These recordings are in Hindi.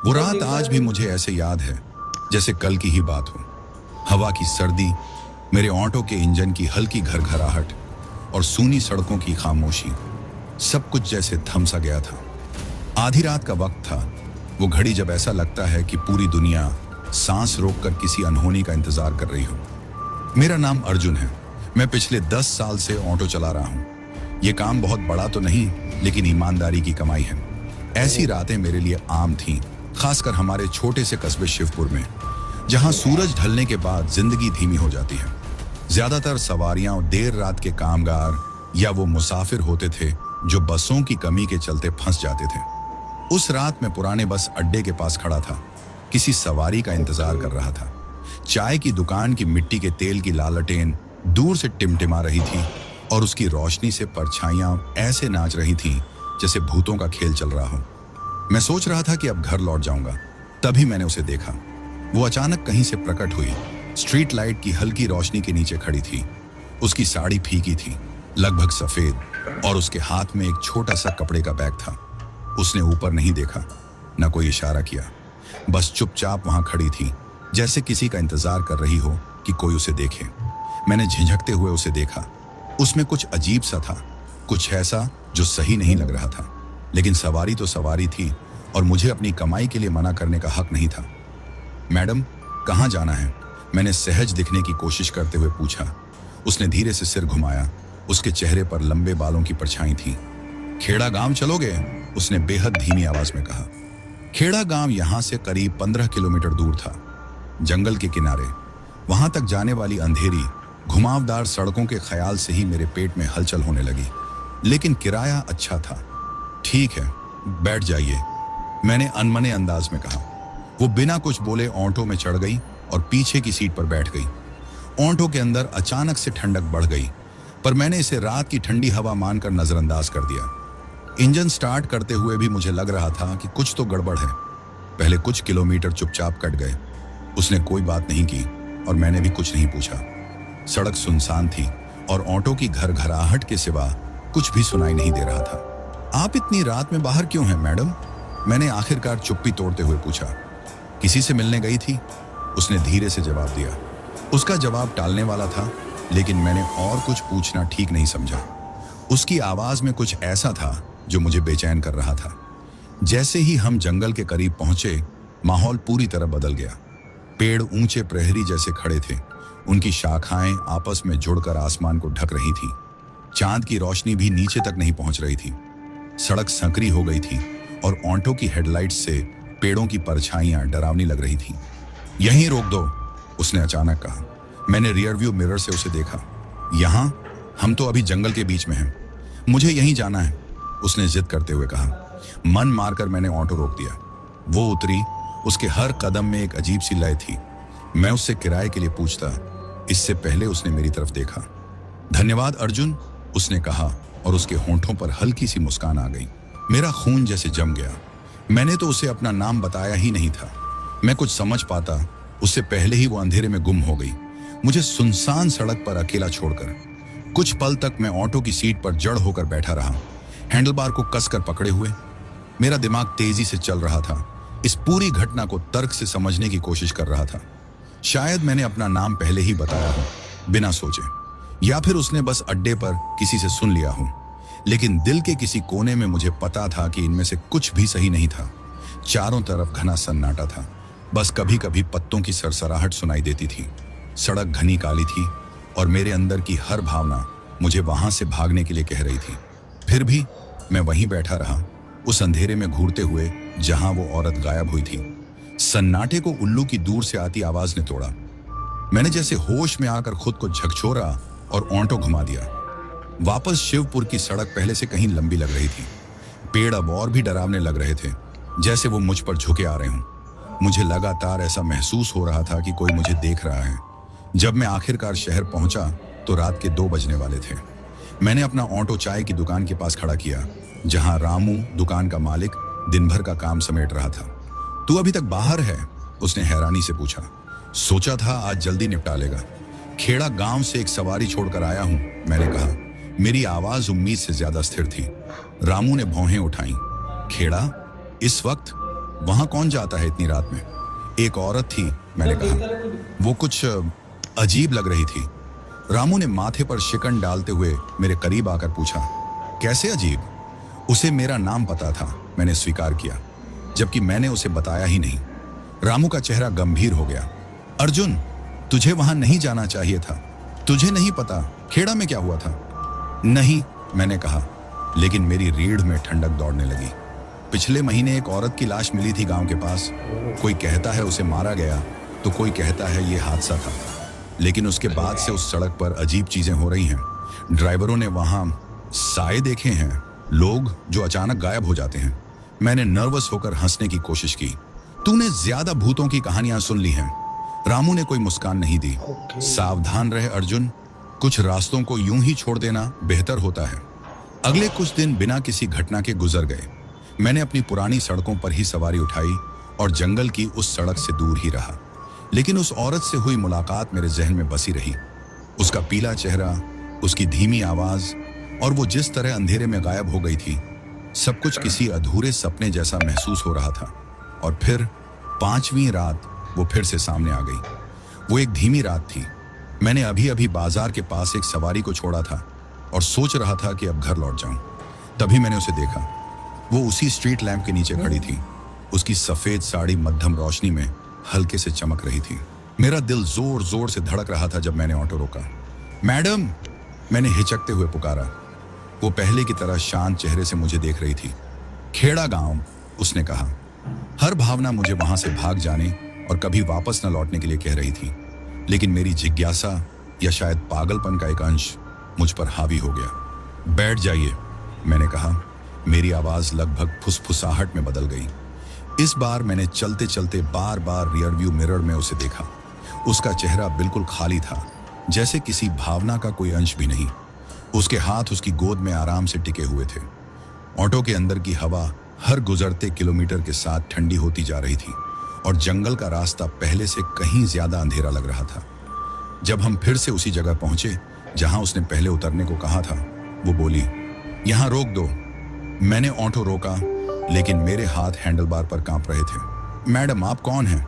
वो रात आज भी मुझे ऐसे याद है जैसे कल की ही बात हो। हवा की सर्दी, मेरे ऑटो के इंजन की हल्की घरघराहट और सूनी सड़कों की खामोशी, सब कुछ जैसे थम सा गया था। आधी रात का वक्त था, वो घड़ी जब ऐसा लगता है कि पूरी दुनिया सांस रोककर किसी अनहोनी का इंतजार कर रही हो। मेरा नाम अर्जुन है। मैं पिछले 10 साल से ऑटो चला रहा हूँ। ये काम बहुत बड़ा तो नहीं, लेकिन ईमानदारी की कमाई है। ऐसी रातें मेरे लिए आम थीं, खासकर हमारे छोटे से कस्बे शिवपुर में, जहां सूरज ढलने के बाद जिंदगी धीमी हो जाती है। ज्यादातर सवारियां देर रात के कामगार या वो मुसाफिर होते थे जो बसों की कमी के चलते फंस जाते थे। उस रात मैं पुराने बस अड्डे के पास खड़ा था, किसी सवारी का इंतजार कर रहा था। चाय की दुकान की मिट्टी के तेल की लालटेन दूर से टिमटिमा रही थी और उसकी रोशनी से परछाइयां ऐसे नाच रही थीं जैसे भूतों का खेल चल रहा हो। मैं सोच रहा था कि अब घर लौट जाऊंगा, तभी मैंने उसे देखा। वो अचानक कहीं से प्रकट हुई, स्ट्रीट लाइट की हल्की रोशनी के नीचे खड़ी थी। उसकी साड़ी फीकी थी, लगभग सफेद, और उसके हाथ में एक छोटा सा कपड़े का बैग था। उसने ऊपर नहीं देखा, न कोई इशारा किया, बस चुपचाप वहां खड़ी थी, जैसे किसी का इंतजार कर रही हो कि कोई उसे देखे। मैंने झिझकते हुए उसे देखा। उसमें कुछ अजीब सा था, कुछ ऐसा जो सही नहीं लग रहा था, लेकिन सवारी तो सवारी थी और मुझे अपनी कमाई के लिए मना करने का हक नहीं था। मैडम, कहाँ जाना है? मैंने सहज दिखने की कोशिश करते हुए पूछा। उसने धीरे से सिर घुमाया। उसके चेहरे पर लंबे बालों की परछाई थी। खेड़ा गांव चलोगे? उसने बेहद धीमी आवाज में कहा। खेड़ा गांव यहां से करीब 15 किलोमीटर दूर था, जंगल के किनारे। वहां तक जाने वाली अंधेरी घुमावदार सड़कों के ख्याल से ही मेरे पेट में हलचल होने लगी। लेकिन किराया अच्छा था। ठीक है, बैठ जाइए, मैंने अनमने अंदाज में कहा। वो बिना कुछ बोले ऑटो में चढ़ गई और पीछे की सीट पर बैठ गई। ऑटो के अंदर अचानक से ठंडक बढ़ गई, पर मैंने इसे रात की ठंडी हवा मानकर नजरअंदाज कर दिया। इंजन स्टार्ट करते हुए भी मुझे लग रहा था कि कुछ तो गड़बड़ है। पहले कुछ किलोमीटर चुपचाप कट गए। उसने कोई बात नहीं की और मैंने भी कुछ नहीं पूछा। सड़क सुनसान थी और ऑटो की घरघराहट के सिवा कुछ भी सुनाई नहीं दे रहा था। आप इतनी रात में बाहर क्यों हैं मैडम? मैंने आखिरकार चुप्पी तोड़ते हुए पूछा। किसी से मिलने गई थी? उसने धीरे से जवाब दिया। उसका जवाब टालने वाला था, लेकिन मैंने और कुछ पूछना ठीक नहीं समझा। उसकी आवाज में कुछ ऐसा था जो मुझे बेचैन कर रहा था। जैसे ही हम जंगल के करीब पहुंचे, माहौल पूरी तरह बदल गया। पेड़ ऊंचे प्रहरी जैसे खड़े थे, उनकी शाखाएं आपस में जुड़कर आसमान को ढक रही थी। चांद की रोशनी भी नीचे तक नहीं पहुंच रही थी। सड़क संकरी हो गई थी और ऑटो की हेडलाइट्स से पेड़ों की परछाइयां डरावनी लग रही थीं। यहीं रोक दो, उसने अचानक कहा। मैंने रियरव्यू मिरर से उसे देखा। यहां? हम तो अभी जंगल के बीच में हैं। मुझे यहीं जाना है, उसने जिद करते हुए कहा। मन मारकर मैंने ऑटो रोक दिया। वो उतरी। उसके हर कदम में एक अजीब सी लय थी। मैं उससे किराए के लिए पूछता, इससे पहले उसने मेरी तरफ देखा। धन्यवाद अर्जुन, उसने कहा, और उसके होंठों पर हल्की सी मुस्कान आ गई। मेरा खून जैसे जम गया। मैंने तो उसे अपना नाम बताया ही नहीं था। मैं कुछ समझ पाता उससे पहले ही वो अंधेरे में गुम हो गई, मुझे सुनसान सड़क पर अकेला छोड़कर। कुछ पल तक मैं ऑटो की सीट पर जड़ होकर बैठा रहा, हैंडलबार को कसकर पकड़े हुए। मेरा दिमाग तेजी से चल रहा था। इस पूरी घटना को तर्क से समझने की कोशिश कर रहा था। शायद मैंने अपना नाम पहले ही बताया हो, बिना सोचे, या फिर उसने बस अड्डे पर किसी से सुन लिया हो। लेकिन दिल के किसी कोने में मुझे पता था कि इनमें से कुछ भी सही नहीं था। चारों तरफ घना सन्नाटा था, बस कभी कभी पत्तों की सरसराहट सुनाई देती थी। सड़क घनी काली थी और मेरे अंदर की हर भावना मुझे वहां से भागने के लिए कह रही थी। फिर भी मैं वहीं बैठा रहा, उस अंधेरे में घूरते हुए जहां वो औरत गायब हुई थी। सन्नाटे को उल्लू की दूर से आती आवाज ने तोड़ा। मैंने जैसे होश में आकर खुद को झकझोरा और ऑटो घुमा दिया। वापस शिवपुर की सड़क पहले से कहीं लंबी लग रही थी। पेड़ अब और भी डरावने लग रहे थे, जैसे वो मुझ पर झुके आ रहे हों। मुझे लगातार ऐसा महसूस हो रहा था कि कोई मुझे देख रहा है। जब मैं आखिरकार शहर पहुंचा तो रात के 2 बजने वाले थे। मैंने अपना ऑटो चाय की दुकान के पास खड़ा किया, जहां रामू, दुकान का मालिक, दिन भर का काम समेट रहा था। तू अभी तक बाहर है? उसने हैरानी से पूछा। सोचा था आज जल्दी निपटा लेगा। खेड़ा गांव से एक सवारी छोड़कर आया हूं, मैंने कहा। मेरी आवाज उम्मीद से ज्यादा स्थिर थी। रामू ने भौहें उठाई। खेड़ा? इस वक्त? वहां कौन जाता है इतनी रात में? एक औरत थी, मैंने कहा। वो कुछ अजीब लग रही थी। रामू ने माथे पर शिकन डालते हुए मेरे करीब आकर पूछा, कैसे अजीब? उसे मेरा नाम पता था, मैंने स्वीकार किया, जबकि मैंने उसे बताया ही नहीं। रामू का चेहरा गंभीर हो गया। अर्जुन, तुझे वहां नहीं जाना चाहिए था। तुझे नहीं पता खेड़ा में क्या हुआ था? नहीं, मैंने कहा, लेकिन मेरी रीढ़ में ठंडक दौड़ने लगी। पिछले महीने एक औरत की लाश मिली थी गांव के पास। कोई कहता है उसे मारा गया, तो कोई कहता है ये हादसा था। लेकिन उसके बाद से उस सड़क पर अजीब चीजें हो रही हैं। ड्राइवरों ने वहां साए देखे हैं, लोग जो अचानक गायब हो जाते हैं। मैंने नर्वस होकर हंसने की कोशिश की। तूने ज्यादा भूतों की कहानियां सुन ली हैं। रामू ने कोई मुस्कान नहीं दी। सावधान रहे अर्जुन, कुछ रास्तों को यूं ही छोड़ देना बेहतर होता है। अगले कुछ दिन बिना किसी घटना के गुजर गए। मैंने अपनी पुरानी सड़कों पर ही सवारी उठाई और जंगल की उस सड़क से दूर ही रहा। लेकिन उस औरत से हुई मुलाकात मेरे जहन में बसी रही। उसका पीला चेहरा, उसकी धीमी आवाज और वो जिस तरह अंधेरे में गायब हो गई थी, सब कुछ किसी अधूरे सपने जैसा महसूस हो रहा था। और फिर 5वीं रात वो फिर से सामने आ गई। वो एक धीमी रात थी। मैंने अभी अभी बाजार के पास एक सवारी को छोड़ा था और सोच रहा था कि अब घर लौट जाऊं। तभी मैंने उसे देखा। वो उसी स्ट्रीट लैंप के नीचे खड़ी थी। उसकी सफेद साड़ी मध्यम रोशनी में हल्के से चमक रही थी। मेरा दिल जोर जोर से धड़क रहा था जब मैंने ऑटो रोका। मैडम, मैंने हिचकते हुए पुकारा। वो पहले की तरह शांत चेहरे से मुझे देख रही थी। खेड़ा गांव, उसने कहा। हर भावना मुझे वहां से भाग जाने और कभी वापस न लौटने के लिए कह रही थी। लेकिन मेरी जिज्ञासा या शायद पागलपन का एक अंश मुझ पर हावी हो गया। बैठ जाइए, मैंने कहा। मेरी आवाज लगभग फुसफुसाहट में बदल गई। इस बार मैंने चलते चलते बार बार रियरव्यू मिरर में उसे देखा। उसका चेहरा बिल्कुल खाली था, जैसे किसी भावना का कोई अंश भी नहीं। उसके हाथ उसकी गोद में आराम से टिके हुए थे। ऑटो के अंदर की हवा हर गुजरते किलोमीटर के साथ ठंडी होती जा रही थी और जंगल का रास्ता पहले से कहीं ज्यादा अंधेरा लग रहा था। जब हम फिर से उसी जगह पहुंचे जहां उसने पहले उतरने को कहा था, वो बोली, यहां रोक दो। मैंने ऑटो रोका, लेकिन मेरे हाथ हैंडल बार पर कांप रहे थे। मैडम, आप कौन हैं?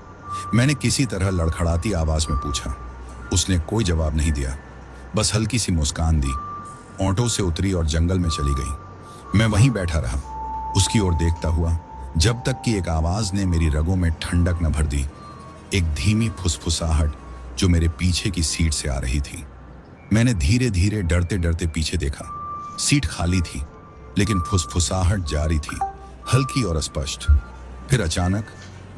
मैंने किसी तरह लड़खड़ाती आवाज में पूछा। उसने कोई जवाब नहीं दिया, बस हल्की सी मुस्कान दी। ऑटो से उतरी और जंगल में चली गई। मैं वहीं बैठा रहा, उसकी ओर देखता हुआ, जब तक कि एक आवाज ने मेरी रगों में ठंडक न भर दी। एक धीमी फुसफुसाहट जो मेरे पीछे की सीट से आ रही थी। मैंने धीरे धीरे डरते डरते पीछे देखा। सीट खाली थी, लेकिन फुसफुसाहट जारी थी, हल्की और स्पष्ट। फिर अचानक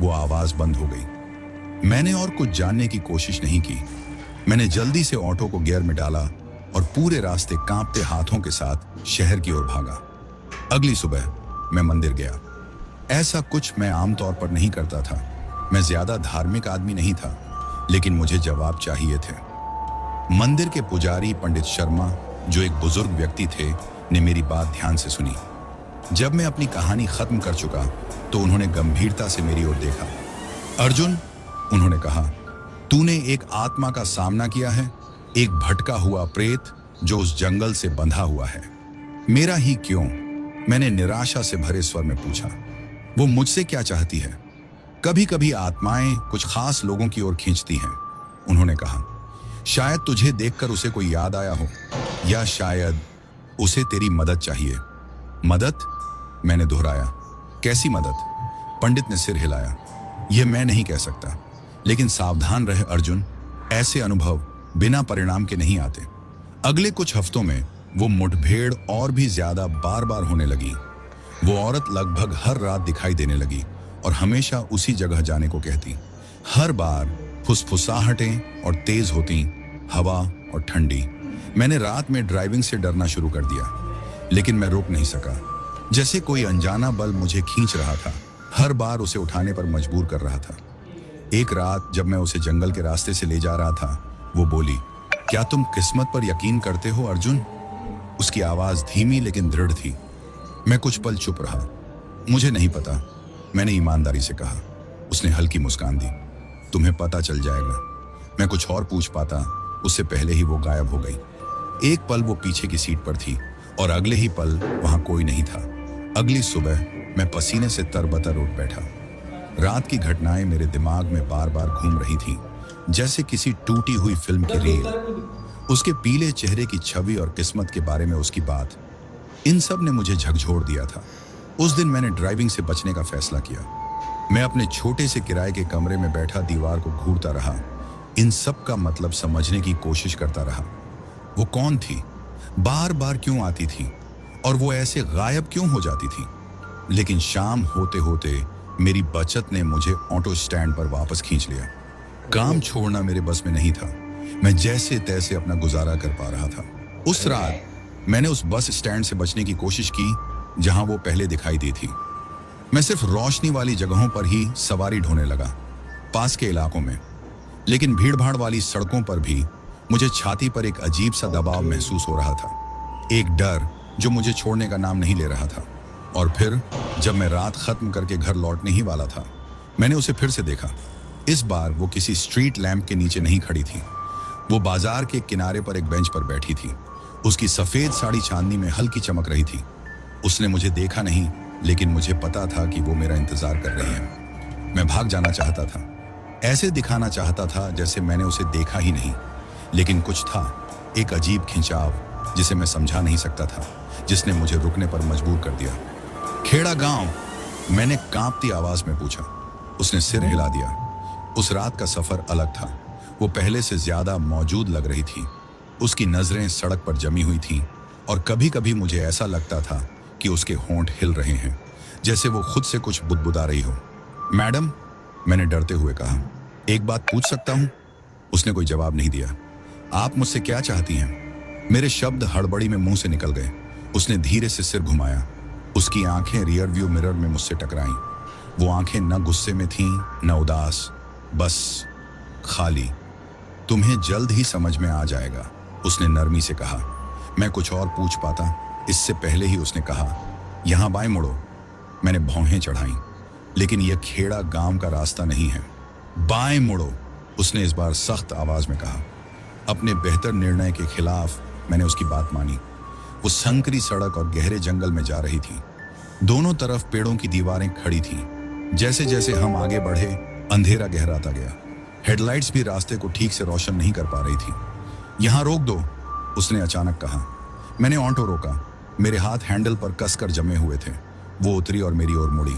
वो आवाज बंद हो गई। मैंने और कुछ जानने की कोशिश नहीं की। मैंने जल्दी से ऑटो को गियर में डाला और पूरे रास्ते कांपते हाथों के साथ शहर की ओर भागा। अगली सुबह मैं मंदिर गया। ऐसा कुछ मैं आमतौर पर नहीं करता था। मैं ज्यादा धार्मिक आदमी नहीं था, लेकिन मुझे जवाब चाहिए थे। मंदिर के पुजारी पंडित शर्मा, जो एक बुजुर्ग व्यक्ति थे, ने मेरी बात ध्यान से सुनी। जब मैं अपनी कहानी खत्म कर चुका तो उन्होंने गंभीरता से मेरी ओर देखा। अर्जुन, उन्होंने कहा, तूने एक आत्मा का सामना किया है, एक भटका हुआ प्रेत जो उस जंगल से बंधा हुआ है। मेरा ही क्यों? मैंने निराशा से भरे स्वर में पूछा। वो मुझसे क्या चाहती है? कभी कभी आत्माएं कुछ खास लोगों की ओर खींचती हैं, उन्होंने कहा। शायद तुझे देखकर उसे कोई याद आया हो, या शायद उसे तेरी मदद चाहिए। मदद? मैंने दोहराया। कैसी मदद? पंडित ने सिर हिलाया। यह मैं नहीं कह सकता, लेकिन सावधान रहे अर्जुन, ऐसे अनुभव बिना परिणाम के नहीं आते। अगले कुछ हफ्तों में वो मुठभेड़ और भी ज्यादा बार बार होने लगी। वो औरत लगभग हर रात दिखाई देने लगी और हमेशा उसी जगह जाने को कहती। हर बार फुसफुसाहटें और तेज होती, हवा और ठंडी। मैंने रात में ड्राइविंग से डरना शुरू कर दिया, लेकिन मैं रोक नहीं सका। जैसे कोई अनजाना बल मुझे खींच रहा था, हर बार उसे उठाने पर मजबूर कर रहा था। एक रात जब मैं उसे जंगल के रास्ते से ले जा रहा था, वो बोली, क्या तुम किस्मत पर यकीन करते हो अर्जुन? उसकी आवाज धीमी लेकिन दृढ़ थी। मैं कुछ पल चुप रहा। मुझे नहीं पता, मैंने ईमानदारी से कहा। उसने हल्की मुस्कान दी। तुम्हें पता चल जाएगा। मैं कुछ और पूछ पाता, उससे पहले ही वो गायब हो गई। एक पल वो पीछे की सीट पर थी और अगले ही पल वहां कोई नहीं था। अगली सुबह मैं पसीने से तरबतर उठ बैठा। रात की घटनाएं मेरे दिमाग में बार बार घूम रही थीं, जैसे किसी टूटी हुई फिल्म की रेल। उसके पीले चेहरे की छवि और किस्मत के बारे में उसकी बात, इन सब ने मुझे झकझोर दिया था। उस दिन मैंने ड्राइविंग से बचने का फैसला किया। मैं अपने छोटे से किराए के कमरे में बैठा दीवार को घूरता रहा, इन सब का मतलब समझने की कोशिश करता रहा। वो कौन थी, बार बार क्यों आती थी, और वो ऐसे गायब क्यों हो जाती थी। लेकिन शाम होते होते मेरी बचत ने मुझे ऑटो स्टैंड पर वापस खींच लिया। काम छोड़ना मेरे बस में नहीं था। मैं जैसे तैसे अपना गुजारा कर पा रहा था। उस रात मैंने उस बस स्टैंड से बचने की कोशिश की जहां वो पहले दिखाई दी थी। मैं सिर्फ रोशनी वाली जगहों पर ही सवारी ढूंढने लगा, पास के इलाकों में। लेकिन भीड़भाड़ वाली सड़कों पर भी मुझे छाती पर एक अजीब सा दबाव महसूस हो रहा था, एक डर जो मुझे छोड़ने का नाम नहीं ले रहा था। और फिर जब मैं रात खत्म करके घर लौटने ही वाला था, मैंने उसे फिर से देखा। इस बार वो किसी स्ट्रीट लैंप के नीचे नहीं खड़ी थी, वो बाजार के किनारे पर एक बेंच पर बैठी थी। उसकी सफेद साड़ी चांदनी में हल्की चमक रही थी। उसने मुझे देखा नहीं, लेकिन मुझे पता था कि वो मेरा इंतजार कर रही है। मैं भाग जाना चाहता था, ऐसे दिखाना चाहता था जैसे मैंने उसे देखा ही नहीं। लेकिन कुछ था, एक अजीब खिंचाव जिसे मैं समझा नहीं सकता था, जिसने मुझे रुकने पर मजबूर कर दिया। खेड़ा गांव, मैंने कांपती आवाज में पूछा। उसने सिर हिला दिया। उस रात का सफर अलग था। वो पहले से ज्यादा मौजूद लग रही थी। उसकी नजरें सड़क पर जमी हुई थीं, और कभी कभी मुझे ऐसा लगता था कि उसके होंठ हिल रहे हैं, जैसे वो खुद से कुछ बुदबुदा रही हो। मैडम, मैंने डरते हुए कहा, एक बात पूछ सकता हूं? उसने कोई जवाब नहीं दिया। आप मुझसे क्या चाहती हैं? मेरे शब्द हड़बड़ी में मुंह से निकल गए। उसने धीरे से सिर घुमाया। उसकी आंखें रियर व्यू मिरर में मुझसे टकराईं। वो आंखें न गुस्से में थीं न उदास, बस खाली। तुम्हें जल्द ही समझ में आ जाएगा, उसने नरमी से कहा। मैं कुछ और पूछ पाता, इससे पहले ही उसने कहा, यहां बाएं मुड़ो। मैंने भौहें चढ़ाई, लेकिन यह खेड़ा गांव का रास्ता नहीं है। बाएं मुड़ो, उसने इस बार सख्त आवाज में कहा। अपने बेहतर निर्णय के खिलाफ मैंने उसकी बात मानी। वो संकरी सड़क और गहरे जंगल में जा रही थी। दोनों तरफ पेड़ों की दीवारें खड़ी थीं। जैसे जैसे हम आगे बढ़े, अंधेरा गहराता गया। हेडलाइट्स भी रास्ते को ठीक से रोशन नहीं कर पा रही थी। यहां रोक दो, उसने अचानक कहा। मैंने ऑटो रोका। मेरे हाथ हैंडल पर कसकर जमे हुए थे। वो उतरी और मेरी ओर मुड़ी।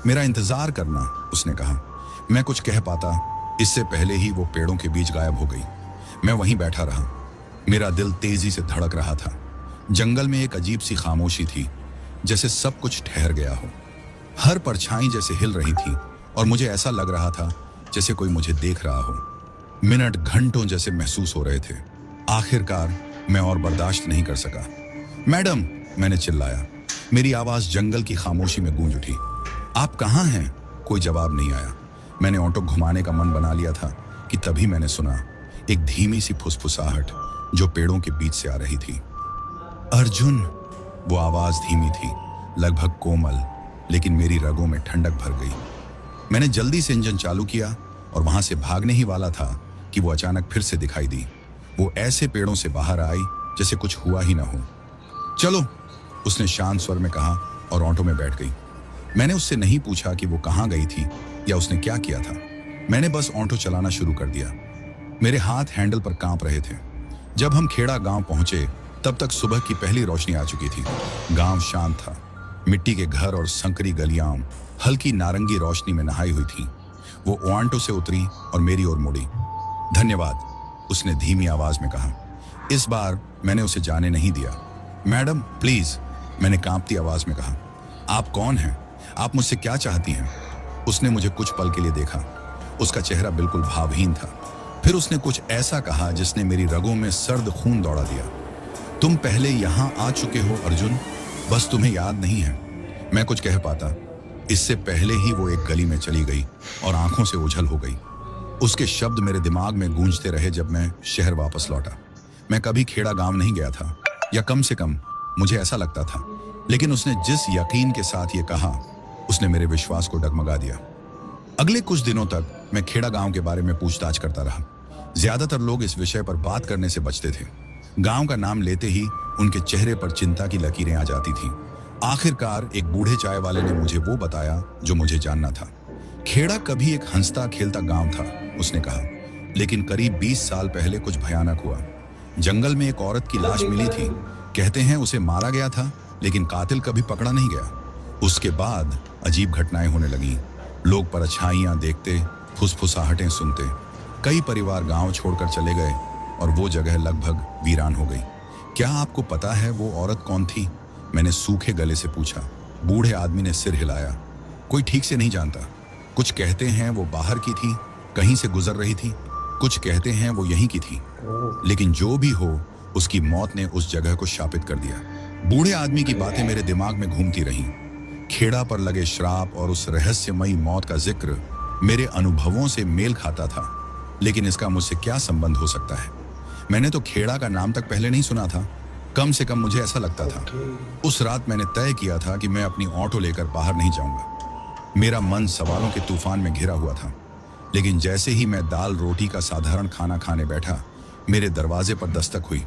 मेरा इंतजार करना, उसने कहा। मैं कुछ कह पाता, इससे पहले ही वो पेड़ों के बीच गायब हो गई। मैं वहीं बैठा रहा। मेरा दिल तेजी से धड़क रहा था। जंगल में एक अजीब सी खामोशी थी, जैसे सब कुछ ठहर गया हो। हर परछाई जैसे हिल रही थी, और मुझे ऐसा लग रहा था जैसे कोई मुझे देख रहा हो। मिनट घंटों जैसे महसूस हो रहे थे। आखिरकार मैं और बर्दाश्त नहीं कर सका। मैडम, मैंने चिल्लाया। मेरी आवाज जंगल की खामोशी में गूंज उठी। आप कहाँ हैं? कोई जवाब नहीं आया। मैंने ऑटो घुमाने का मन बना लिया था कि तभी मैंने सुना एक धीमी सी फुसफुसाहट जो पेड़ों के बीच से आ रही थी। अर्जुन! वो आवाज धीमी थी, लगभग कोमल, लेकिन मेरी रगों में ठंडक भर गई। मैंने जल्दी से इंजन चालू किया और वहां से भागने ही वाला था कि वो अचानक फिर से दिखाई दी। वो ऐसे पेड़ों से बाहर आई जैसे कुछ हुआ ही ना हो। चलो, उसने शांत स्वर में कहा और ऑटो में बैठ गई। मैंने उससे नहीं पूछा कि वो कहाँ गई थी या उसने क्या किया था। मैंने बस ऑटो चलाना शुरू कर दिया। मेरे हाथ हैंडल पर कांप रहे थे। जब हम खेड़ा गांव पहुंचे, तब तक सुबह की पहली रोशनी आ चुकी थी। गांव शांत था। मिट्टी के घर और संकरी गलियां हल्की नारंगी रोशनी में नहाई हुई थी। वो ऑटो से उतरी और मेरी ओर मुड़ी। धन्यवाद, उसने धीमी आवाज में कहा। इस बार मैंने उसे जाने नहीं दिया। मैडम प्लीज, मैंने कांपती आवाज में कहा। आप कौन हैं? आप मुझसे क्या चाहती हैं? उसने मुझे कुछ पल के लिए देखा। उसका चेहरा बिल्कुल भावहीन था। फिर उसने कुछ ऐसा कहा जिसने मेरी रगों में सर्द खून दौड़ा दिया। तुम पहले यहां आ चुके हो अर्जुन, बस तुम्हें याद नहीं है। मैं कुछ कह पाता, इससे पहले ही वो एक गली में चली गई और आंखों से ओझल हो गई। उसके शब्द मेरे दिमाग में गूंजते रहे जब मैं शहर वापस लौटा। मैं कभी खेड़ा गांव नहीं गया था, या कम से कम मुझे ऐसा लगता था। लेकिन उसने जिस यकीन के साथ ये कहा, उसने मेरे विश्वास को डगमगा दिया। अगले कुछ दिनों तक मैं खेड़ा गांव के बारे में पूछताछ करता रहा। ज्यादातर लोग इस विषय पर बात करने से बचते थे। गांव का नाम लेते ही उनके चेहरे पर चिंता की लकीरें आ जाती थीं। आखिरकार एक बूढ़े चाय वाले ने मुझे वो बताया जो मुझे जानना था। खेड़ा कभी एक हंसता खेलता गांव था, उसने कहा, लेकिन करीब 20 साल पहले कुछ भयानक हुआ। जंगल में एक औरत की लाश मिली थी। कहते हैं उसे मारा गया था, लेकिन कातिल कभी पकड़ा नहीं गया। उसके बाद अजीब घटनाएं होने लगीं। लोग परछाइयां देखते, फुसफुसाहटें सुनते। कई परिवार गांव छोड़कर चले गए और वो जगह लगभग वीरान हो गई। क्या आपको पता है वो औरत कौन थी? मैंने सूखे गले से पूछा। बूढ़े आदमी ने सिर हिलाया। कोई ठीक से नहीं जानता। कुछ कहते हैं वो बाहर की थी, कहीं से गुजर रही थी। कुछ कहते हैं वो यहीं की थी। लेकिन जो भी हो, उसकी मौत ने उस जगह को शापित कर दिया। बूढ़े आदमी की बातें मेरे दिमाग में घूमती रहीं। खेड़ा पर लगे श्राप और उस रहस्यमयी मौत का जिक्र मेरे अनुभवों से मेल खाता था। लेकिन इसका मुझसे क्या संबंध हो सकता है? मैंने तो खेड़ा का नाम तक पहले नहीं सुना था। कम से कम मुझे ऐसा लगता था। उस रात मैंने तय किया था कि मैं अपनी ऑटो लेकर बाहर नहीं जाऊंगा। मेरा मन सवालों के तूफान में घिरा हुआ था। लेकिन जैसे ही मैं दाल रोटी का साधारण खाना खाने बैठा, मेरे दरवाजे पर दस्तक हुई।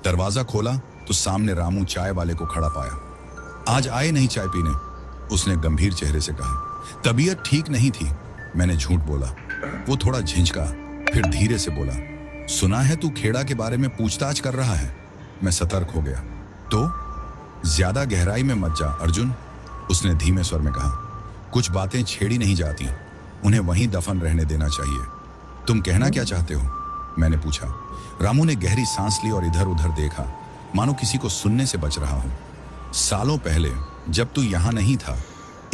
दरवाजा खोला तो सामने रामू चाय वाले को खड़ा पाया। आज आए नहीं चाय पीने? उसने गंभीर चेहरे से कहा। तबीयत ठीक नहीं थी, मैंने झूठ बोला। वो थोड़ा झिझका, फिर धीरे से बोला, सुना है तू खेड़ा के बारे में पूछताछ कर रहा है। मैं सतर्क हो गया। तो ज्यादा गहराई में मत जा अर्जुन, उसने धीमे स्वर में कहा। कुछ बातें छेड़ी नहीं जाती, उन्हें वहीं दफन रहने देना चाहिए। तुम कहना क्या चाहते हो? मैंने पूछा। रामू ने गहरी सांस ली और इधर उधर देखा, मानो किसी को सुनने से बच रहा हो। सालों पहले जब तू यहां नहीं था,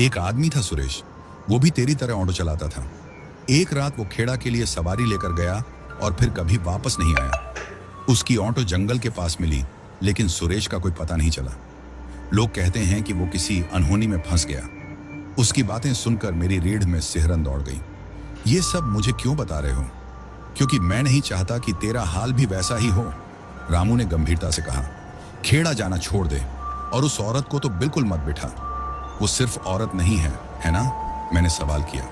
एक आदमी था सुरेश। वो भी तेरी तरह ऑटो चलाता था। एक रात वो खेड़ा के लिए सवारी लेकर गया और फिर कभी वापस नहीं आया। उसकी ऑटो जंगल के पास मिली, लेकिन सुरेश का कोई पता नहीं चला। लोग कहते हैं कि वो किसी अनहोनी में फंस गया। उसकी बातें सुनकर मेरी रीढ़ में सिहरन दौड़ गई। ये सब मुझे क्यों बता रहे हो? क्योंकि मैं नहीं चाहता कि तेरा हाल भी वैसा ही हो, रामू ने गंभीरता से कहा। खेड़ा जाना छोड़ दे और उस औरत को तो बिल्कुल मत बिठा। वो सिर्फ औरत नहीं है, है ना? मैंने सवाल किया।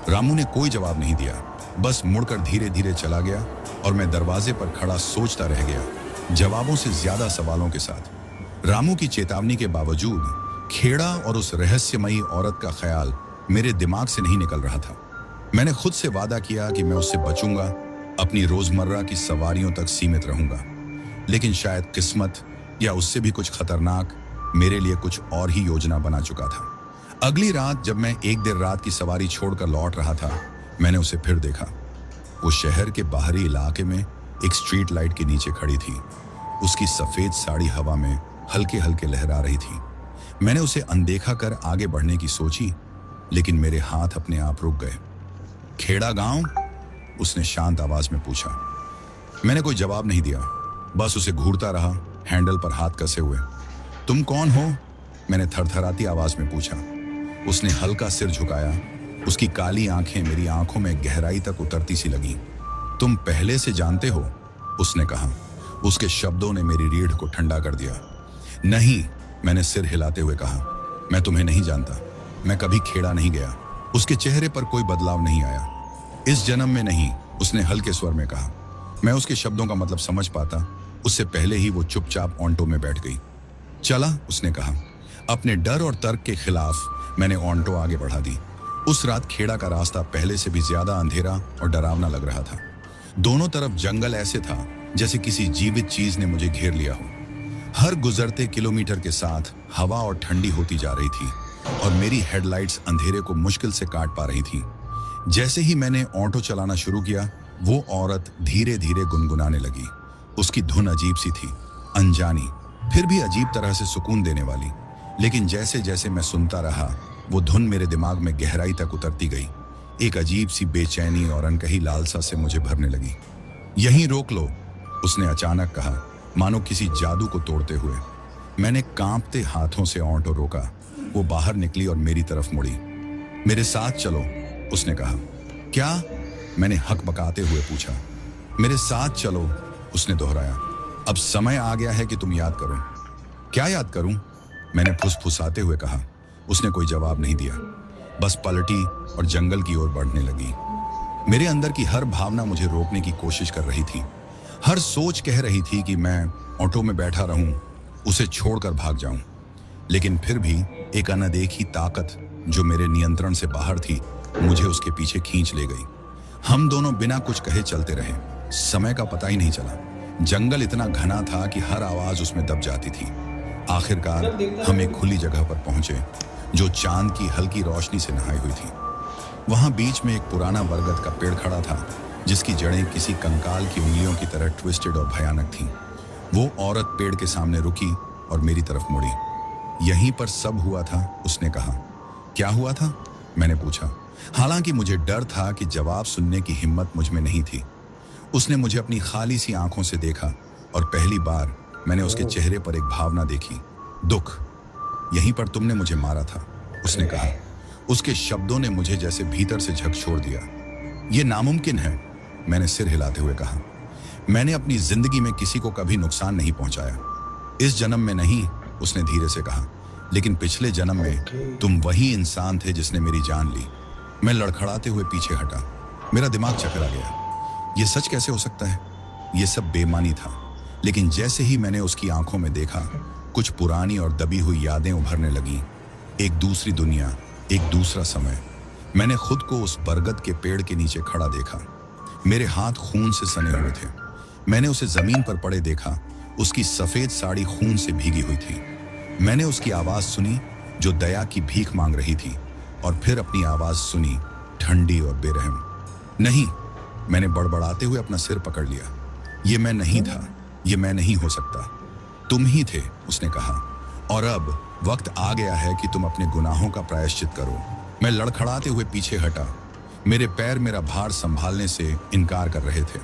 रामू ने कोई जवाब नहीं दिया, बस मुड़कर धीरे धीरे चला गया और मैं दरवाजे पर खड़ा सोचता रह गया, जवाबों से ज्यादा सवालों के साथ। रामू की चेतावनी के बावजूद खेड़ा और उस रहस्यमयी औरत का ख्याल मेरे दिमाग से नहीं निकल रहा था। मैंने खुद से वादा किया कि मैं उससे बचूंगा, अपनी रोजमर्रा की सवारियों तक सीमित रहूंगा। लेकिन शायद किस्मत या उससे भी कुछ खतरनाक मेरे लिए कुछ और ही योजना बना चुका था। अगली रात जब मैं एक देर रात की सवारी छोड़कर लौट रहा था, मैंने उसे फिर देखा। वो शहर के बाहरी इलाके में एक स्ट्रीट लाइट के नीचे खड़ी थी। उसकी सफेद साड़ी हवा में हल्के हल्के लहरा रही थी। मैंने उसे अनदेखा कर आगे बढ़ने की सोची, लेकिन मेरे हाथ अपने आप रुक गए। खेड़ा गांव? उसने शांत आवाज में पूछा। मैंने कोई जवाब नहीं दिया, बस उसे घूरता रहा, हैंडल पर हाथ कसे हुए। तुम कौन हो? मैंने थरथराती आवाज में पूछा। उसने हल्का सिर झुकाया। उसकी काली आंखें मेरी आंखों में गहराई तक उतरती सी लगी। तुम पहले से जानते हो? उसने कहा। उसके शब्दों ने मेरी रीढ़ को ठंडा कर दिया। नहीं, मैंने सिर हिलाते हुए कहा। मैं तुम्हें नहीं जानता। मैं कभी खेड़ा नहीं गया। उसके चेहरे पर कोई बदलाव नहीं आया। इस जन्म में नहीं, उसने हल्के स्वर में कहा। मैं उसके शब्दों का मतलब समझ पाता उससे पहले ही वो चुपचाप ऑन्टो में बैठ गई। चला, उसने कहा। अपने डर और तर्क के खिलाफ मैंने ऑन्टो आगे बढ़ा दी। उस रात खेड़ा का रास्ता पहले से भी ज्यादा अंधेरा और डरावना लग रहा था। दोनों तरफ जंगल ऐसे था जैसे किसी जीवित चीज ने मुझे घेर लिया हो। हर गुजरते किलोमीटर के साथ हवा और ठंडी होती जा रही थी और मेरी हेडलाइट्स अंधेरे को मुश्किल से काट पा रही थी। जैसे ही मैंने ऑटो चलाना शुरू किया, वो औरत धीरे धीरे गुनगुनाने लगी। उसकी धुन अजीब सी थी, अनजानी, फिर भी अजीब तरह से सुकून देने वाली। लेकिन जैसे जैसे मैं सुनता रहा, वो धुन मेरे दिमाग में गहराई तक उतरती गई। एक अजीब सी बेचैनी और अनकही लालसा से मुझे भरने लगी। यहीं रोक लो, उसने अचानक कहा, मानो किसी जादू को तोड़ते हुए। मैंने कांपते हाथों से ऑटो रोका। वो बाहर निकली और मेरी तरफ मुड़ी। मेरे साथ चलो, उसने कहा। क्या? मैंने हकबकाते हुए पूछा। मेरे साथ चलो, उसने दोहराया। अब समय आ गया है कि तुम याद करो। क्या याद करूं? मैंने फुसफुसाते हुए कहा। उसने कोई जवाब नहीं दिया, बस पलटी और जंगल की ओर बढ़ने लगी। मेरे अंदर की हर भावना मुझे रोकने की कोशिश कर रही थी। हर सोच कह रही थी कि मैं ऑटो में बैठा रहूं, उसे छोड़कर भाग जाऊं। लेकिन फिर भी एक अनदेखी ताकत जो मेरे नियंत्रण से बाहर थी, मुझे उसके पीछे खींच ले गई। हम दोनों बिना कुछ कहे चलते रहे। समय का पता ही नहीं चला। जंगल इतना घना था कि हर आवाज उसमें दब जाती थी। आखिरकार हम एक खुली जगह पर पहुंचे जो चांद की हल्की रोशनी से नहाई हुई थी। वहां बीच में एक पुराना बरगद का पेड़ खड़ा था जिसकी जड़ें किसी कंकाल की उंगलियों की तरह ट्विस्टेड और भयानक थीं। वो औरत पेड़ के सामने रुकी और मेरी तरफ मुड़ी। यहीं पर सब हुआ था, उसने कहा। क्या हुआ था? मैंने पूछा। हालांकि मुझे डर था कि जवाब सुनने की हिम्मत मुझ में नहीं थी। उसने मुझे अपनी खाली सी आंखों से देखा और पहली बार मैंने उसके चेहरे पर एक भावना देखी, दुख। यहीं पर तुमने मुझे मारा था, उसने कहा। उसके शब्दों ने मुझे जैसे भीतर से झकझोर दिया। यह नामुमकिन है, मैंने सिर हिलाते हुए कहा। मैंने अपनी जिंदगी में किसी को कभी नुकसान नहीं पहुंचाया। इस जन्म में नहीं, उसने धीरे से कहा, लेकिन पिछले जन्म में तुम वही इंसान थे जिसने मेरी जान ली। मैं लड़खड़ाते हुए पीछे हटा। मेरा दिमाग चकरा गया। यह सच कैसे हो सकता है? यह सब बेईमानी था। लेकिन जैसे ही मैंने उसकी आंखों में देखा, कुछ पुरानी और दबी हुई यादें उभरने लगीं। एक दूसरी दुनिया, एक दूसरा समय। मैंने खुद को उस बरगद के पेड़ के नीचे खड़ा देखा। मेरे हाथ खून से सने हुए थे। मैंने उसे जमीन पर पड़े देखा। उसकी सफेद साड़ी खून से भीगी हुई थी। मैंने उसकी आवाज सुनी जो दया की भीख मांग रही थी, और फिर अपनी आवाज सुनी, ठंडी और बेरहम। नहीं, मैंने बड़बड़ाते हुए अपना सिर पकड़ लिया। ये मैं नहीं था, ये मैं नहीं हो सकता। तुम ही थे, उसने कहा। और अब वक्त आ गया है कि तुम अपने गुनाहों का प्रायश्चित करो। मैं लड़खड़ाते हुए पीछे हटा। मेरे पैर मेरा भार संभालने से इनकार कर रहे थे।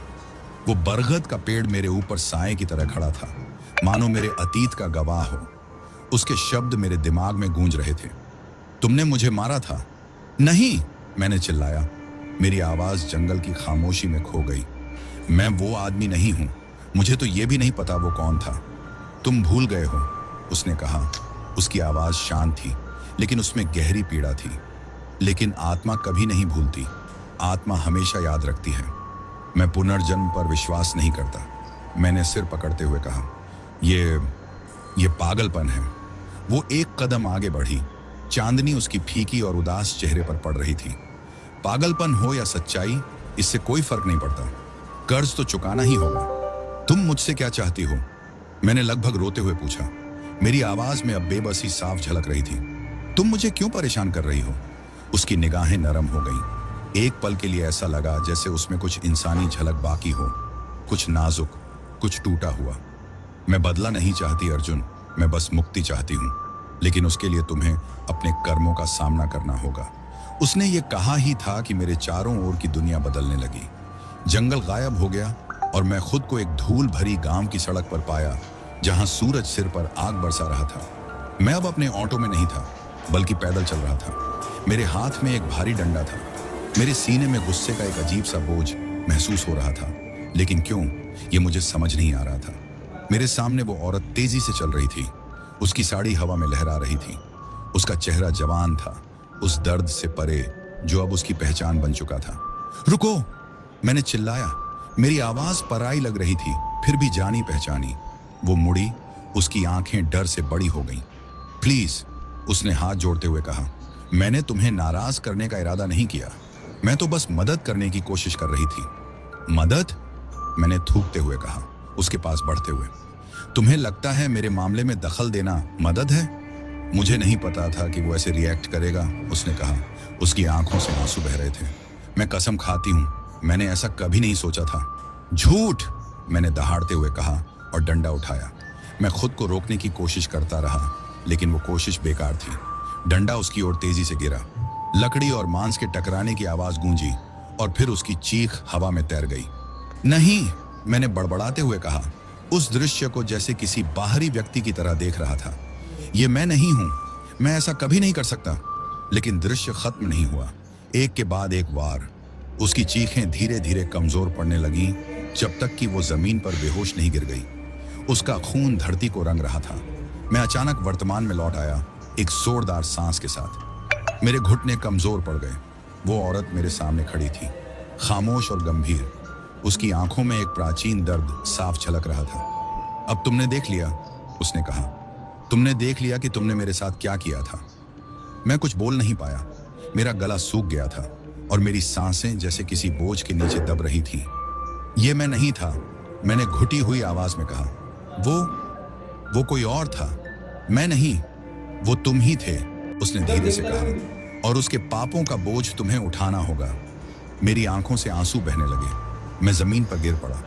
वो बरगद का पेड़ मेरे ऊपर साए की तरह खड़ा था, मानो मेरे अतीत का गवाह हो। उसके शब्द मेरे दिमाग में गूंज रहे थे। तुमने मुझे मारा था? नहीं, मैंने चिल्लाया। मेरी आवाज जंगल की खामोशी में खो गई। मैं वो आदमी नहीं हूं। मुझे तो ये भी नहीं पता वो कौन था। तुम भूल गए हो, उसने कहा। उसकी आवाज शांत थी, लेकिन उसमें गहरी पीड़ा थी। लेकिन आत्मा कभी नहीं भूलती। आत्मा हमेशा याद रखती है। मैं पुनर्जन्म पर विश्वास नहीं करता, मैंने सिर पकड़ते हुए कहा। ये पागलपन है। वो एक कदम आगे बढ़ी। चांदनी उसकी फीकी और उदास चेहरे पर पड़ रही थी। पागलपन हो या सच्चाई, इससे कोई फर्क नहीं पड़ता। कर्ज तो चुकाना ही होगा। तुम मुझसे क्या चाहती हो? मैंने लगभग रोते हुए पूछा। मेरी आवाज में अब बेबसी साफ झलक रही थी। तुम मुझे क्यों परेशान कर रही हो? उसकी निगाहें नरम हो गईं। एक पल के लिए ऐसा लगा जैसे उसमें कुछ इंसानी झलक बाकी हो, कुछ नाजुक, कुछ टूटा हुआ। मैं बदला नहीं चाहती अर्जुन, मैं बस मुक्ति चाहती हूँ। लेकिन उसके लिए तुम्हें अपने कर्मों का सामना करना होगा। उसने ये कहा ही था कि मेरे चारों ओर की दुनिया बदलने लगी। जंगल गायब हो गया और मैं खुद को एक धूल भरी गांव की सड़क पर पाया, जहां सूरज सिर पर आग बरसा रहा था। मैं अब अपने ऑटो में नहीं था, बल्कि पैदल चल रहा था। मेरे हाथ में एक भारी डंडा था। मेरे सीने में गुस्से का एक अजीब सा बोझ महसूस हो रहा था, लेकिन क्यों, ये मुझे समझ नहीं आ रहा था। मेरे सामने वो औरत तेजी से चल रही थी। उसकी साड़ी हवा में लहरा रही थी। उसका चेहरा जवान था, उस दर्द से परे जो अब उसकी पहचान बन चुका था। रुको, मैंने चिल्लाया। मेरी आवाज पराई लग रही थी, फिर भी जानी पहचानी। वो मुड़ी, उसकी आंखें डर से बड़ी हो गईं। प्लीज, उसने हाथ जोड़ते हुए कहा। मैंने तुम्हें नाराज करने का इरादा नहीं किया, मैं तो बस मदद करने की कोशिश कर रही थी। मदद? मैंने थूकते हुए कहा, उसके पास बढ़ते हुए। तुम्हें लगता है मेरे मामले में दखल देना मदद है? मुझे नहीं पता था कि वो ऐसे रिएक्ट करेगा, उसने कहा। उसकी आंखों से आंसू बह रहे थे। मैं कसम खाती हूँ, मैंने ऐसा कभी नहीं सोचा था। झूठ, मैंने दहाड़ते हुए कहा और डंडा उठाया। मैं खुद को रोकने की कोशिश करता रहा, लेकिन वो कोशिश बेकार थी। डंडा उसकी ओर तेजी से गिरा। लकड़ी और मांस के टकराने की आवाज गूंजी और फिर उसकी चीख हवा में तैर गई। नहीं, मैंने बड़बड़ाते हुए कहा, उस दृश्य को जैसे किसी बाहरी व्यक्ति की तरह देख रहा था। ये मैं नहीं हूं, मैं ऐसा कभी नहीं कर सकता। लेकिन दृश्य खत्म नहीं हुआ। एक के बाद एक वार। उसकी चीखें धीरे धीरे कमजोर पड़ने लगीं, जब तक कि वो जमीन पर बेहोश नहीं गिर गई। उसका खून धरती को रंग रहा था। मैं अचानक वर्तमान में लौट आया, एक जोरदार सांस के साथ। मेरे घुटने कमजोर पड़ गए। वो औरत मेरे सामने खड़ी थी, खामोश और गंभीर। उसकी आंखों में एक प्राचीन दर्द साफ झलक रहा था। अब तुमने देख लिया, उसने कहा। तुमने देख लिया कि तुमने मेरे साथ क्या किया था। मैं कुछ बोल नहीं पाया। मेरा गला सूख गया था और मेरी सांसें जैसे किसी बोझ के नीचे दब रही थीं। ये मैं नहीं था, मैंने घुटी हुई आवाज में कहा। वो कोई और था, मैं नहीं, वो तुम ही थे, उसने धीरे से कहा, और उसके पापों का बोझ तुम्हें उठाना होगा। मेरी आंखों से आंसू बहने लगे। मैं जमीन पर गिर पड़ा।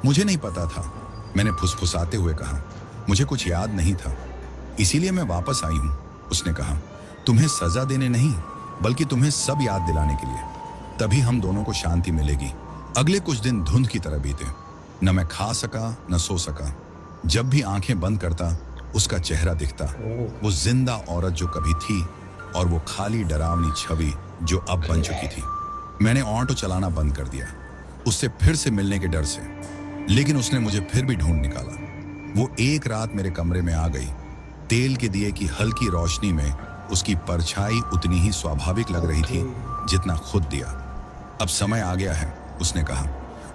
मुझे नहीं पता था, मैंने फुसफुसाते हुए कहा। मुझे कुछ याद नहीं था, इसीलिए मैं वापस आई हूं, उसने कहा। तुम्हें सजा देने नहीं, बल्कि तुम्हें सब याद दिलाने के लिए। तभी हम दोनों को शांति मिलेगी। अगले कुछ दिन धुंध की तरह बीते। न मैं खा सका, न सो सका। जब भी आंखें बंद करता, उसका चेहरा दिखता, वो जिंदा औरत जो कभी थी, और वो खाली डरावनी छवि जो अब बन चुकी थी। मैंने ऑटो चलाना बंद कर दिया, उससे फिर से मिलने के डर से। लेकिन उसने मुझे फिर भी ढूंढ निकाला। वो एक रात मेरे कमरे में आ गई। तेल के दिए की हल्की रोशनी में उसकी परछाई उतनी ही स्वाभाविक लग रही थी जितना खुद दिया। अब समय आ गया है, उसने कहा।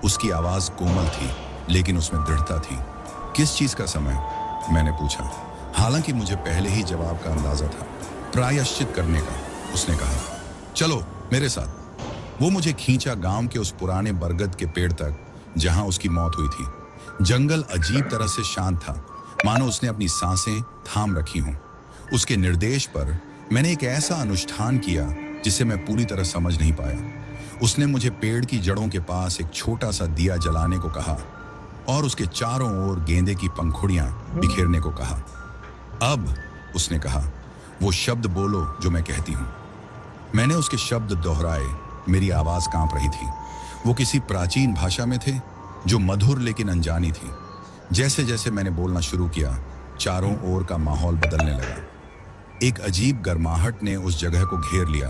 उसकी आवाज कोमल थी, लेकिन उसमें दृढ़ता थी। किस चीज का समय? मैंने पूछा, हालांकि मुझे पहले ही जवाब का अंदाजा था। प्रायश्चित करने का, उसने कहा। चलो मेरे साथ। वो मुझे खींचा गांव के उस पुराने बरगद के पेड़ तक जहां उसकी मौत हुई थी। जंगल अजीब तरह से शांत था, मानो उसने अपनी सांसें थाम रखी हों। उसके निर्देश पर मैंने एक ऐसा अनुष्ठान किया जिसे मैं पूरी तरह समझ नहीं पाया। उसने मुझे पेड़ की जड़ों के पास एक छोटा सा दिया जलाने को कहा और उसके चारों ओर गेंदे की पंखुड़ियां बिखेरने को कहा। अब, उसने कहा, वो शब्द बोलो जो मैं कहती हूं। मैंने उसके शब्द दोहराए। मेरी आवाज कांप रही थी। वो किसी प्राचीन भाषा में थे जो मधुर लेकिन अनजानी थी। जैसे जैसे मैंने बोलना शुरू किया, चारों ओर का माहौल बदलने लगा। एक अजीब गर्माहट ने उस जगह को घेर लिया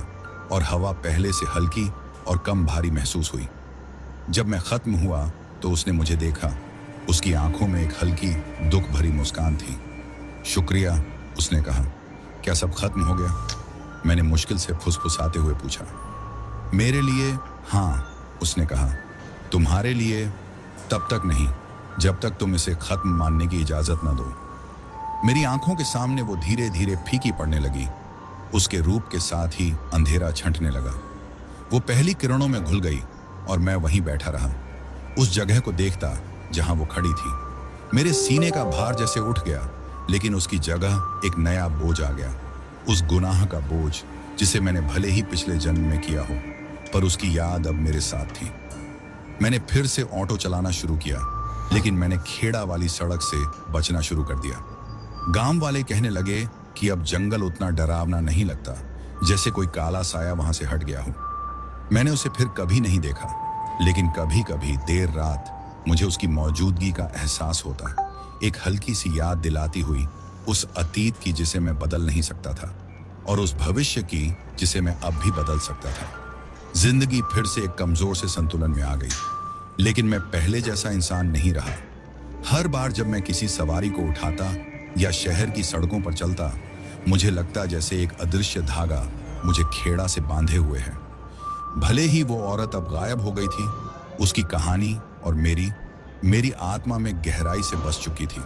और हवा पहले से हल्की और कम भारी महसूस हुई। जब मैं खत्म हुआ तो उसने मुझे देखा। उसकी आंखों में एक हल्की दुख भरी मुस्कान थी। शुक्रिया, उसने कहा। क्या सब खत्म हो गया? मैंने मुश्किल से फुसफुसाते हुए पूछा। मेरे लिए हाँ, उसने कहा। तुम्हारे लिए तब तक नहीं, जब तक तुम इसे खत्म मानने की इजाजत न दो। मेरी आंखों के सामने वो धीरे धीरे फीकी पड़ने लगी। उसके रूप के साथ ही अंधेरा छंटने लगा। वो पहली किरणों में घुल गई और मैं वहीं बैठा रहा, उस जगह को देखता जहां वो खड़ी थी। मेरे सीने का भार जैसे उठ गया, लेकिन उसकी जगह एक नया बोझ आ गया। उस गुनाह का बोझ जिसे मैंने भले ही पिछले जन्म में किया हो, पर उसकी याद अब मेरे साथ थी। मैंने फिर से ऑटो चलाना शुरू किया, लेकिन मैंने खेड़ा वाली सड़क से बचना शुरू कर दिया। गांव वाले कहने लगे कि अब जंगल उतना डरावना नहीं लगता, जैसे कोई काला साया वहां से हट गया हो। मैंने उसे फिर कभी नहीं देखा, लेकिन कभी कभी देर रात मुझे उसकी मौजूदगी का एहसास होता, एक हल्की सी याद दिलाती हुई उस अतीत की जिसे मैं बदल नहीं सकता था, और उस भविष्य की जिसे मैं अब भी बदल सकता था। जिंदगी फिर से एक कमजोर से संतुलन में आ गई, लेकिन मैं पहले जैसा इंसान नहीं रहा। हर बार जब मैं किसी सवारी को उठाता या शहर की सड़कों पर चलता, मुझे लगता जैसे एक अदृश्य धागा मुझे खेड़ा से बांधे हुए है। भले ही वो औरत अब गायब हो गई थी, उसकी कहानी और मेरी आत्मा में गहराई से बस चुकी थी।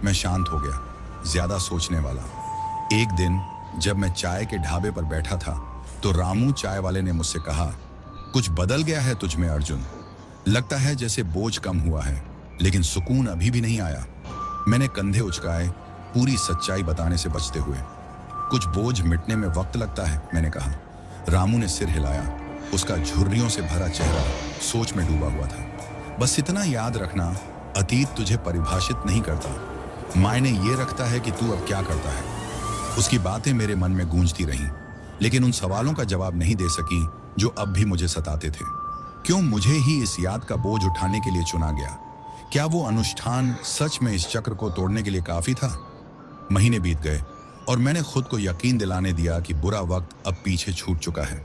मैं शांत हो गया, ज्यादा सोचने वाला। एक दिन जब मैं चाय के ढाबे पर बैठा था, तो रामू चाय वाले ने मुझसे कहा, कुछ बदल गया है तुझ में अर्जुन। लगता है जैसे बोझ कम हुआ है, लेकिन सुकून अभी भी नहीं आया। मैंने कंधे उचकाए, पूरी सच्चाई बताने से बचते हुए। कुछ बोझ मिटने में वक्त लगता है, मैंने कहा। रामू ने सिर हिलाया। उसका झुर्रियों से भरा चेहरा सोच में डूबा हुआ था। बस इतना याद रखना, अतीत तुझे परिभाषित नहीं करता, मायने ये रखता है कि तू अब क्या करता है। उसकी बातें मेरे मन में गूंजती रहीं, लेकिन उन सवालों का जवाब नहीं दे सकी जो अब भी मुझे सताते थे। क्यों मुझे ही इस याद का बोझ उठाने के लिए चुना गया? क्या वो अनुष्ठान सच में इस चक्र को तोड़ने के लिए काफी था? महीने बीत गए और मैंने खुद को यकीन दिलाने दिया कि बुरा वक्त अब पीछे छूट चुका है।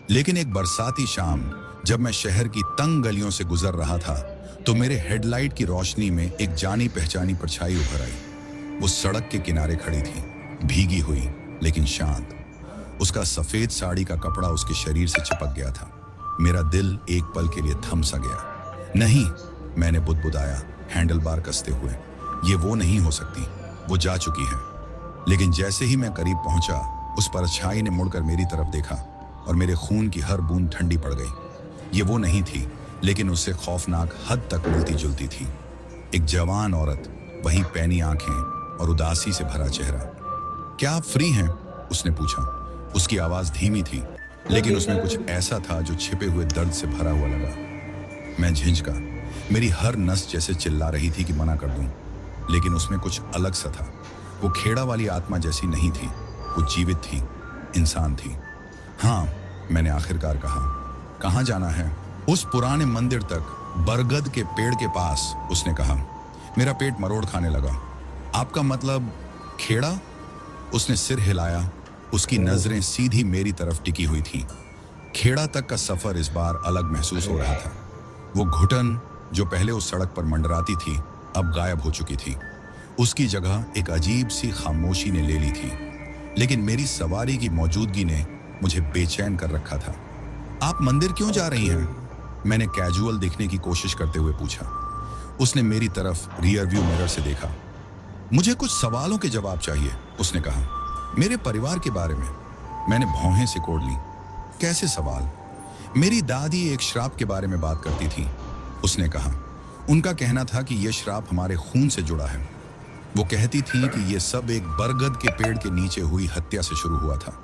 लेकिन एक बरसाती शाम जब मैं शहर की तंग गलियों से गुजर रहा था, तो मेरे हेडलाइट की रोशनी में एक जानी पहचानी परछाई उभर आई। वो सड़क के किनारे खड़ी थी, भीगी हुई लेकिन शांत। उसका सफेद साड़ी का कपड़ा उसके शरीर से चिपक गया था। मेरा दिल एक पल के लिए थम सा गया। नहीं, मैंने बुदबुदाया, हैंडल बार कसते हुए। ये वो नहीं हो सकती, वो जा चुकी है। लेकिन जैसे ही मैं करीब पहुंचा, उस परछाई ने मुड़कर मेरी तरफ देखा और मेरे खून की हर बूंद ठंडी पड़ गई। ये वो नहीं थी, लेकिन उससे खौफनाक हद तक मिलती जुलती थी। एक जवान औरत, वही पैनी आंखें और उदासी से भरा चेहरा। क्या आप फ्री हैं? उसने पूछा। उसकी आवाज धीमी थी, लेकिन उसमें कुछ ऐसा था जो छिपे हुए दर्द से भरा हुआ लगा। मैं झिझका। मेरी हर नस जैसे चिल्ला रही थी कि मना कर दूं, लेकिन उसमें कुछ अलग सा था। वो खेड़ा वाली आत्मा जैसी नहीं थी, वो जीवित थी, इंसान थी। हाँ, मैंने आखिरकार कहा। कहाँ जाना है? उस पुराने मंदिर तक, बरगद के पेड़ के पास, उसने कहा। मेरा पेट मरोड़ खाने लगा। आपका मतलब खेड़ा? उसने सिर हिलाया। उसकी नजरें सीधी मेरी तरफ टिकी हुई थीं। खेड़ा तक का सफर इस बार अलग महसूस हो रहा था। वो घुटन जो पहले उस सड़क पर मंडराती थी, अब गायब हो चुकी थी। उसकी जगह एक अजीब सी खामोशी ने ले ली थी, लेकिन मेरी सवारी की मौजूदगी ने मुझे बेचैन कर रखा था। आप मंदिर क्यों जा रही हैं? मैंने कैजुअल दिखने की कोशिश करते हुए पूछा। उसने मेरी तरफ रियर व्यू मिरर से देखा। मुझे कुछ सवालों के जवाब चाहिए, उसने कहा। मेरे परिवार के बारे में। मैंने भौहें सिकोड़ ली। कैसे सवाल? मेरी दादी एक श्राप के बारे में बात करती थी, उसने कहा। उनका कहना था कि यह श्राप हमारे खून से जुड़ा है। वो कहती थी कि यह सब एक बरगद के पेड़ के नीचे हुई हत्या से शुरू हुआ था।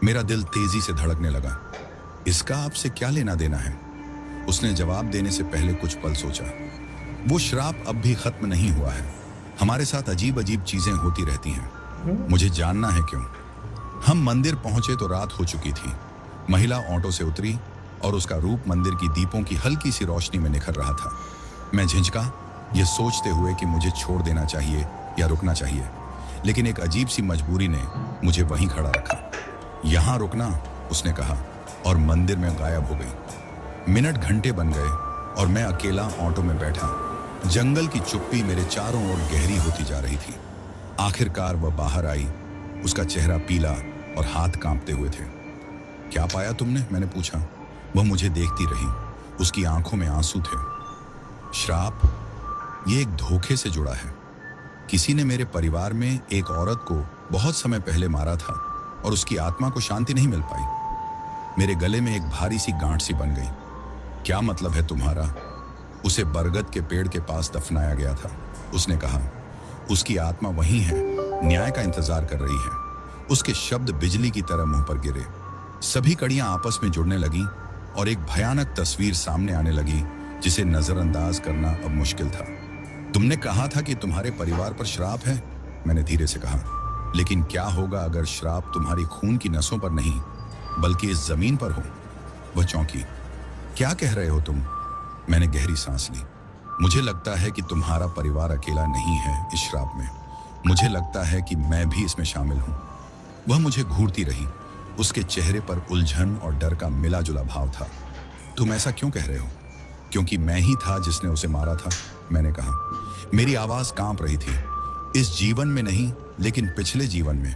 मेरा दिल तेजी से धड़कने लगा। इसका आपसे क्या लेना देना है? उसने जवाब देने से पहले कुछ पल सोचा। वो श्राप अब भी खत्म नहीं हुआ है। हमारे साथ अजीब अजीब चीजें होती रहती हैं। मुझे जानना है क्यों। हम मंदिर पहुंचे तो रात हो चुकी थी। महिला ऑटो से उतरी और उसका रूप मंदिर की दीपों की हल्की सी रोशनी में निखर रहा था। मैं झिझका, ये सोचते हुए कि मुझे छोड़ देना चाहिए या रुकना चाहिए, लेकिन एक अजीब सी मजबूरी ने मुझे वहीं खड़ा रखा। यहाँ रुकना, उसने कहा, और मंदिर में गायब हो गई। मिनट घंटे बन गए और मैं अकेला ऑटो में बैठा। जंगल की चुप्पी मेरे चारों ओर गहरी होती जा रही थी। आखिरकार वह बाहर आई। उसका चेहरा पीला और हाथ कांपते हुए थे। क्या पाया तुमने? मैंने पूछा। वह मुझे देखती रही। उसकी आंखों में आंसू थे। श्राप, ये एक धोखे से जुड़ा है। किसी ने मेरे परिवार में एक औरत को बहुत समय पहले मारा था और उसकी आत्मा को शांति नहीं मिल पाई। मेरे गले में एक भारी सी गांठ सी बन गई। क्या मतलब है तुम्हारा? उसे बरगद के पेड़ के पास दफनाया गया था, उसने कहा। उसकी आत्मा वहीं है, न्याय का इंतजार कर रही है। उसके शब्द बिजली की तरह मुंह पर गिरे। सभी कड़ियां आपस में जुड़ने लगी और एक भयानक तस्वीर सामने आने लगी जिसे नजरअंदाज करना अब मुश्किल था। तुमने कहा था कि तुम्हारे परिवार पर श्राप है, मैंने धीरे से कहा। लेकिन क्या होगा अगर श्राप तुम्हारी खून की नसों पर नहीं बल्कि इस जमीन पर हो? वह चौंकी। क्या कह रहे हो तुम? मैंने गहरी सांस ली। मुझे लगता है कि तुम्हारा परिवार अकेला नहीं है इस श्राप में। मुझे लगता है कि मैं भी इसमें शामिल हूं। वह मुझे घूरती रही। उसके चेहरे पर उलझन और डर का मिला जुला भाव था। तुम ऐसा क्यों कह रहे हो? क्योंकि मैं ही था जिसने उसे मारा था, मैंने कहा। मेरी आवाज कांप रही थी। इस जीवन में नहीं, लेकिन पिछले जीवन में।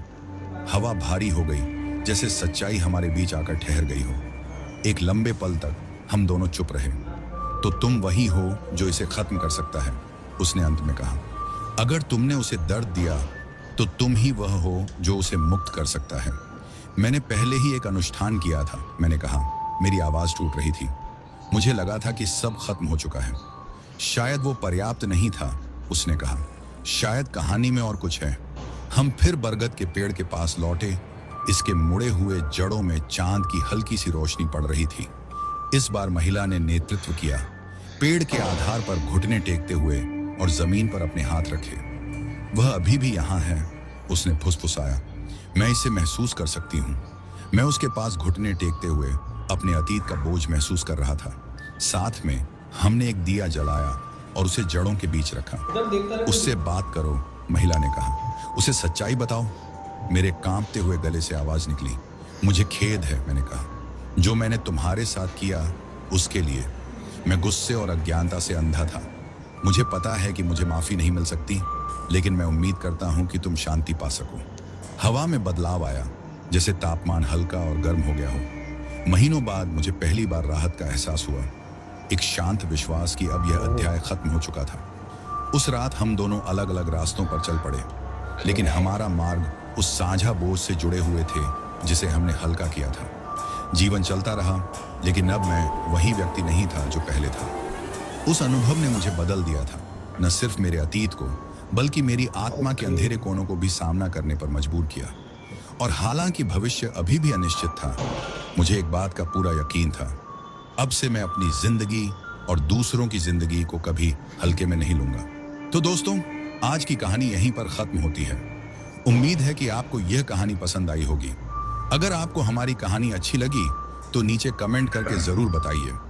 हवा भारी हो गई, जैसे सच्चाई हमारे बीच आकर ठहर गई हो। एक लंबे पल तक हम दोनों चुप रहे। तो तुम वही हो जो इसे खत्म कर सकता है, उसने अंत में कहा। अगर तुमने उसे दर्द दिया तो तुम ही वह हो जो उसे मुक्त कर सकता है। मैंने पहले ही एक अनुष्ठान किया था, मैंने कहा। मेरी आवाज टूट रही थी। मुझे लगा था कि सब खत्म हो चुका है। शायद वो पर्याप्त नहीं था, उसने कहा। शायद कहानी में और कुछ है। हम फिर बरगद के पेड़ के पास लौटे। इसके मुड़े हुए जड़ों में चांद की हल्की सी रोशनी पड़ रही थी। इस बार महिला ने नेतृत्व किया, पेड़ के आधार पर घुटने टेकते हुए और जमीन पर अपने हाथ रखे। वह अभी भी यहाँ है, उसने फुसफुसाया। मैं इसे महसूस कर सकती हूँ। मैं उसके पास घुटने टेकते हुए अपने अतीत का बोझ महसूस कर रहा था। साथ में हमने एक दिया जलाया और उसे जड़ों के बीच रखा। उससे बात करो, महिला ने कहा। उसे सच्चाई बताओ। मेरे कांपते हुए गले से आवाज निकली। मुझे खेद है, मैंने कहा, जो मैंने तुम्हारे साथ किया उसके लिए। मैं गुस्से और अज्ञानता से अंधा था। मुझे पता है कि मुझे माफी नहीं मिल सकती, लेकिन मैं उम्मीद करता हूं कि तुम शांति पा सको। हवा में बदलाव आया, जैसे तापमान हल्का और गर्म हो गया हो। महीनों बाद मुझे पहली बार राहत का एहसास हुआ, एक शांत विश्वास कि अब यह अध्याय खत्म हो चुका था। उस रात हम दोनों अलग अलग रास्तों पर चल पड़े, लेकिन हमारा मार्ग उस साझा बोझ से जुड़े हुए थे जिसे हमने हल्का किया था। जीवन चलता रहा, लेकिन अब मैं वही व्यक्ति नहीं था जो पहले था। उस अनुभव ने मुझे बदल दिया था, न सिर्फ मेरे अतीत को, बल्कि मेरी आत्मा के अंधेरे कोनों को भी सामना करने पर मजबूर किया। और हालांकि भविष्य अभी भी अनिश्चित था, मुझे एक बात का पूरा यकीन था, अब से मैं अपनी जिंदगी और दूसरों की जिंदगी को कभी हल्के में नहीं लूंगा। तो दोस्तों, आज की कहानी यहीं पर खत्म होती है। उम्मीद है कि आपको यह कहानी पसंद आई होगी। अगर आपको हमारी कहानी अच्छी लगी तो नीचे कमेंट करके जरूर बताइए।